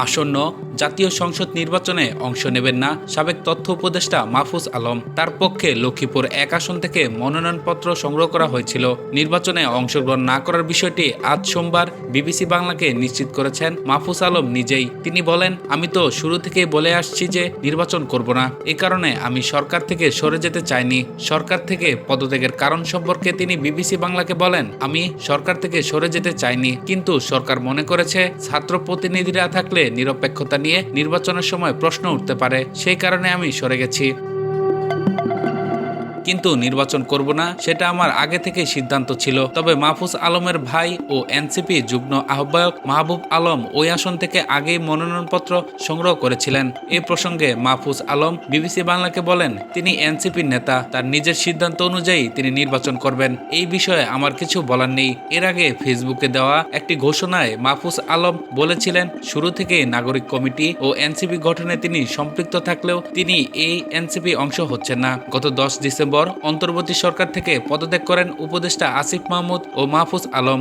আসন্ন জাতীয় সংসদ নির্বাচনে অংশ নেবেন না সাবেক তথ্য উপদেষ্টা মাহফুজ আলম। তার পক্ষে লক্ষ্মীপুর 1 আসন থেকে মনোনয়নপত্র সংগ্রহ করা হয়েছিল। নির্বাচনে অংশগ্রহণ না করার বিষয়টি আজ সোমবার বিবিসি বাংলাকে নিশ্চিত করেছেন মাহফুজ আলম নিজেই। তিনি বলেন, আমি তো শুরু থেকেই বলে আসছি যে নির্বাচন করব না। এ কারণে আমি সরকার থেকে সরে যেতে চাইনি। সরকার থেকে পদত্যাগের কারণ সম্পর্কে তিনি বিবিসি বাংলাকে বলেন, আমি সরকার থেকে সরে যেতে চাইনি, কিন্তু সরকার মনে করেছে ছাত্র প্রতিনিধিরা থাকলে নিরপেক্ষতা নিয়ে নির্বাচনের সময় প্রশ্ন উঠতে পারে, সেই কারণে আমি সরে গেছি। কিন্তু নির্বাচন করব না সেটা আমার আগে থেকেই সিদ্ধান্ত ছিল। তবে মাহফুজ আলমের ভাই ও এনসিপি যুগ্ম আহ্বায়ক মাহবুব আলম ওই আসন থেকে আগেই মনোনয়নপত্র সংগ্রহ করেছিলেন। এ প্রসঙ্গে মাহফুজ আলম বিবিসি বাংলাকে বলেন, তিনি এনসিপির নেতা, তার নিজের সিদ্ধান্ত অনুযায়ী তিনি নির্বাচন করবেন। এই বিষয়ে আমার কিছু বলার নেই। এর আগে ফেসবুকে দেওয়া একটি ঘোষণায় মাহফুজ আলম বলেছিলেন, শুরু থেকে নাগরিক কমিটি ও এনসিপি গঠনে তিনি সম্পৃক্ত থাকলেও তিনি এই এনসিপি অংশ হচ্ছেন না। গত 10 ডিসেম্বর অন্তর্বর্তী সরকার থেকে পদত্যাগ করেন উপদেষ্টা আসিফ মাহমুদ ও মাহফুজ আলম।